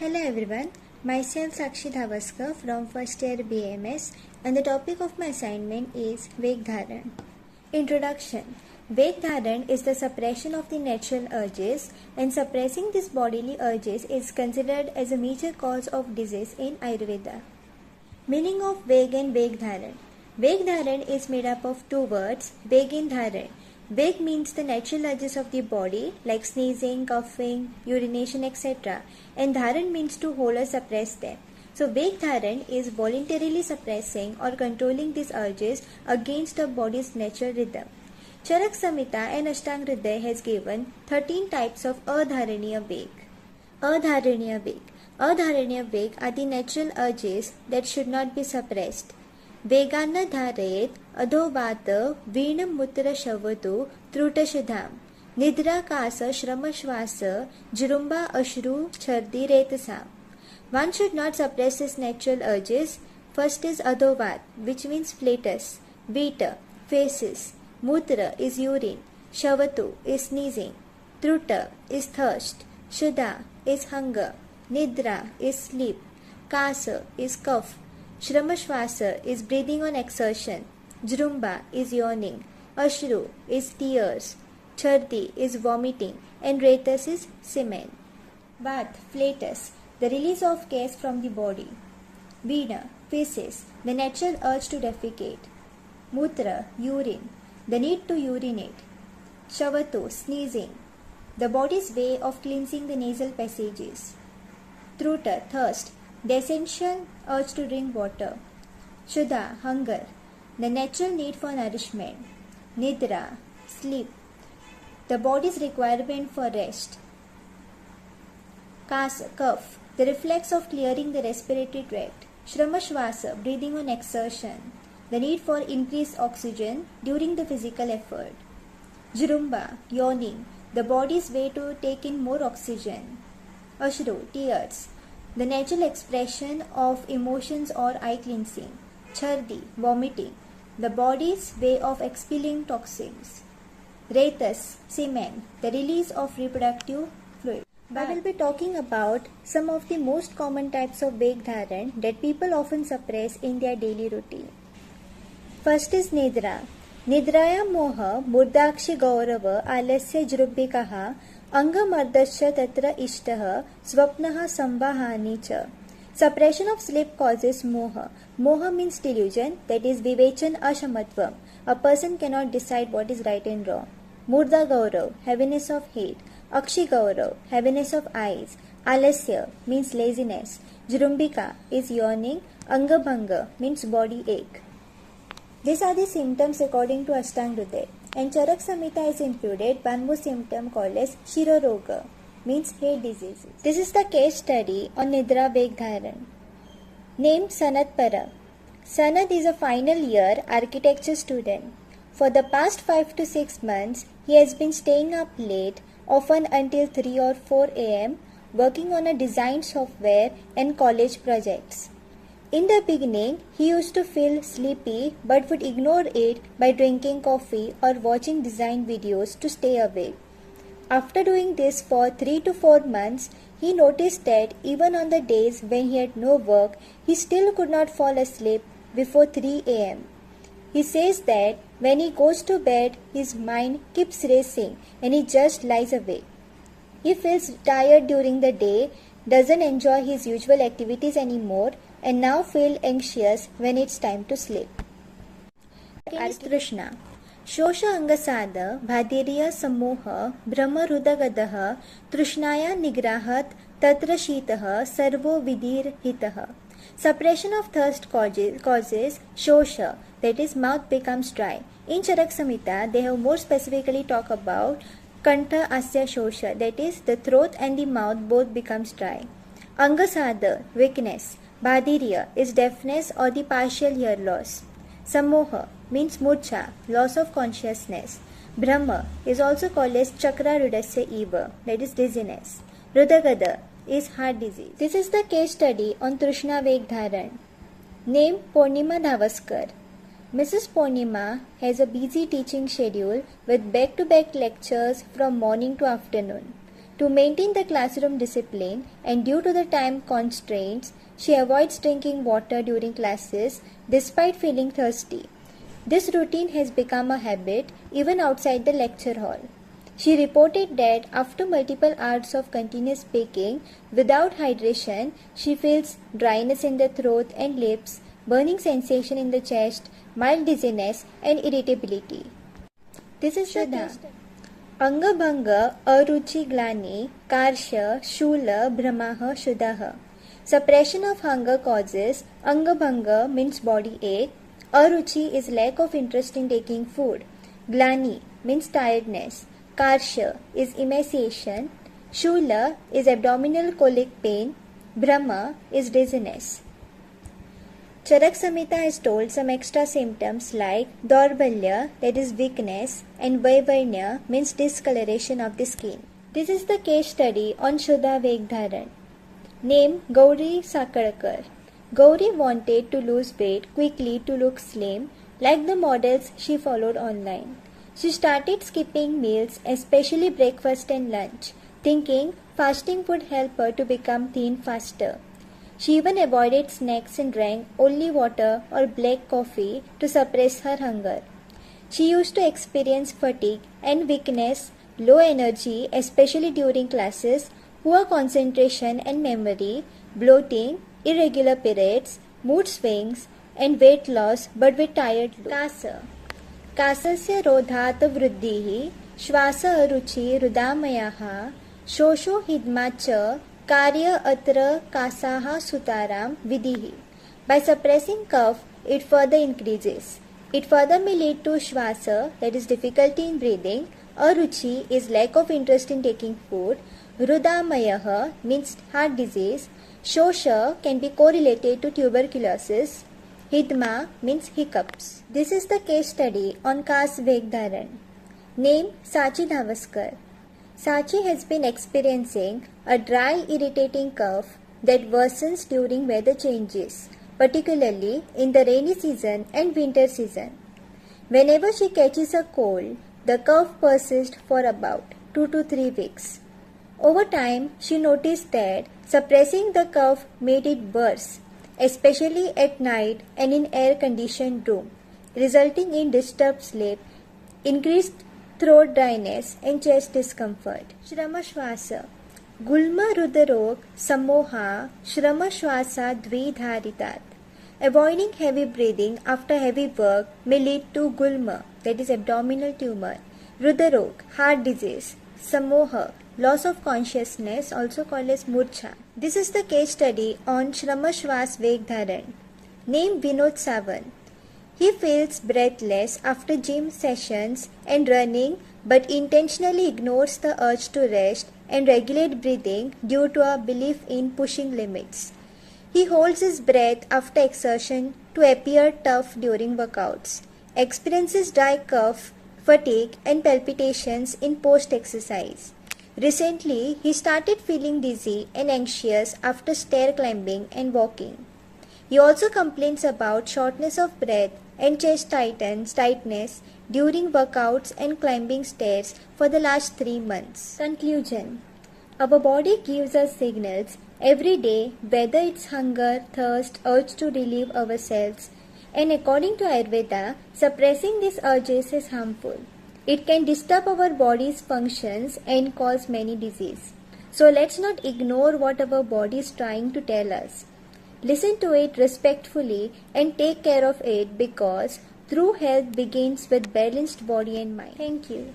Hello everyone, myself Sakshi Dhavaskar from first year BMS and the topic of my assignment is Vek Introduction. Vek is the suppression of the natural urges, and suppressing these bodily urges is considered as a major cause of disease in Ayurveda. Meaning of Veg and Vek Dharan is made up of two words, Veg and Dharan. Veg means the natural urges of the body like sneezing, coughing, urination, etc. And Dharan means to hold or suppress them. So Veg Dharan is voluntarily suppressing or controlling these urges against the body's natural rhythm. Charak Samhita and Ashtanga Hridaya has given 13 types of Adharaniya Veg. Adharaniya Veg are the natural urges that should not be suppressed. Veganna dharayet adhovata veenam mutra shavatu trutashadham nidra kasa shrama shvasa jirumba ashru chardi retasam. One should not suppress his natural urges. First is adhovat, which means flatus, vita, faces, mutra is urine, shavatu is sneezing, truta is thirst, shuddha is hunger, nidra is sleep, kasa is cough, Shramashvasa is breathing on exertion. Jrumba is yawning. Ashru is tears. Chardi is vomiting. And Retas is semen. Vat, flatus, the release of gas from the body. Veena, feces, the natural urge to defecate. Mutra, urine, the need to urinate. Shavatu, sneezing, the body's way of cleansing the nasal passages. Truta, thirst, the essential urge to drink water. Shuddha, hunger, the natural need for nourishment. Nidra, sleep, the body's requirement for rest. Kasa, cough, the reflex of clearing the respiratory tract. Shramashvasa, breathing on exertion, the need for increased oxygen during the physical effort. Jrumba, yawning, the body's way to take in more oxygen. Ashru, tears, the natural expression of emotions or eye cleansing. Chardi, vomiting, the body's way of expelling toxins. Retas, semen, the release of reproductive fluid. I will be talking about some of the most common types of Veg Dharan that people often suppress in their daily routine. First is Nidra. Nidraya moha murdakshi gaurava alasya jrubbikaha Angamardasya tatra ishtaha swapnaha sambhahani cha. Suppression of sleep causes moha. Moha means delusion, that is vivechan ashamatvam. A person cannot decide what is right and wrong. Murda gaurav, heaviness of head. Akshi gaurav, heaviness of eyes. Alasya means laziness. Jrumbika is yawning. Angabhanga means body ache. These are the symptoms according to Ashtanga Hridaya. And Charak Samhita is included one more symptom called as Shiroga, means head diseases. This is the case study on Nidra Veg Dharan. Name Sanat Parab. Sanat is a final year architecture student. For the past 5 to 6 months, he has been staying up late, often until 3 or 4 am, working on a design software and college projects. In the beginning, he used to feel sleepy but would ignore it by drinking coffee or watching design videos to stay awake. After doing this for 3 to 4 months, he noticed that even on the days when he had no work, he still could not fall asleep before 3 am. He says that when he goes to bed, his mind keeps racing and he just lies awake. He feels tired during the day, doesn't enjoy his usual activities anymore, and now feel anxious when it's time to sleep. Trishna. Shosha Angasada Bhadirya Samoha Brahma Rudagadaha Trishnaya Nigrahat Tatra Shitaha Sarvo Vidir Hitaha. Suppression of thirst causes Shosha, that is mouth becomes dry. In Charak Samhita, they have more specifically talked about Kantha Asya Shosha, that is the throat and the mouth both becomes dry. Angasada, weakness. Bhadirya is deafness or the partial hear loss. Samoha means murcha, loss of consciousness. Brahma is also called as chakra rudasya eva, that is dizziness. Rudagada is heart disease. This is the case study on Trishna Veg Dharan. Name Purnima Dhavaskar. Mrs. Purnima has a busy teaching schedule with back-to-back lectures from morning to afternoon. To maintain the classroom discipline and due to the time constraints, she avoids drinking water during classes despite feeling thirsty. This routine has become a habit even outside the lecture hall. She reported that after multiple hours of continuous speaking without hydration, she feels dryness in the throat and lips, burning sensation in the chest, mild dizziness and irritability. This is Shraddha. Angabhanga, Aruchi Glani, Karsha, Shula, Brahmaha, Shuddhaha. Suppression of hunger causes Angabhanga means body ache. Aruchi is lack of interest in taking food. Glani means tiredness. Karsha is emaciation. Shula is abdominal colic pain. Brahma is dizziness. Charak Samhita has told some extra symptoms like Daurbalya, that is weakness, and Vaivarnya means discoloration of the skin. This is the case study on Shuddha Vegdharan. Name Gauri Sakalkar. Gauri wanted to lose weight quickly to look slim, like the models she followed online. She started skipping meals, especially breakfast and lunch, thinking fasting would help her to become thin faster. She even avoided snacks and drank only water or black coffee to suppress her hunger. She used to experience fatigue and weakness, low energy, especially during classes, poor concentration and memory, bloating, irregular periods, mood swings, and weight loss but with tired look. Kasa. Kasasya rodhat vruddhihi, shvasa aruchi rudamayaha, shosho hidmacha, karya atra kasaha sutaram vidihi. By suppressing cough, it further increases. It further may lead to shvasa, that is difficulty in breathing. Aruchi is lack of interest in taking food. Rudamayaha means heart disease. Shosha can be correlated to tuberculosis. Hidma means hiccups. This is the case study on Kas Vegdharan. Name Sachi Dhavaskar. Sachi has been experiencing a dry, irritating cough that worsens during weather changes, particularly in the rainy season and winter season. Whenever she catches a cold, the cough persists for about 2 to 3 weeks. Over time, she noticed that suppressing the cough made it worse, especially at night and in air-conditioned room, resulting in disturbed sleep, increased throat dryness and chest discomfort. Shramashvasa. Gulma Rudarog Samoha Shramashvasa Dvidharitat. Avoiding heavy breathing after heavy work may lead to gulma, that is abdominal tumor, Rudarog, heart disease, Samoha, loss of consciousness, also called as murcha. This is the case study on Shramashvas Vegdharan. Name Vinod Savan. He feels breathless after gym sessions and running but intentionally ignores the urge to rest and regulate breathing due to a belief in pushing limits. He holds his breath after exertion to appear tough during workouts, experiences dry cough, fatigue and palpitations in post-exercise. Recently, he started feeling dizzy and anxious after stair climbing and walking. He also complains about shortness of breath and chest tightness during workouts and climbing stairs for the last 3 months. Conclusion. Our body gives us signals every day, whether it's hunger, thirst, urge to relieve ourselves, and according to Ayurveda, suppressing these urges is harmful. It can disturb our body's functions and cause many diseases. So let's not ignore what our body is trying to tell us. Listen to it respectfully and take care of it, because true health begins with balanced body and mind. Thank you.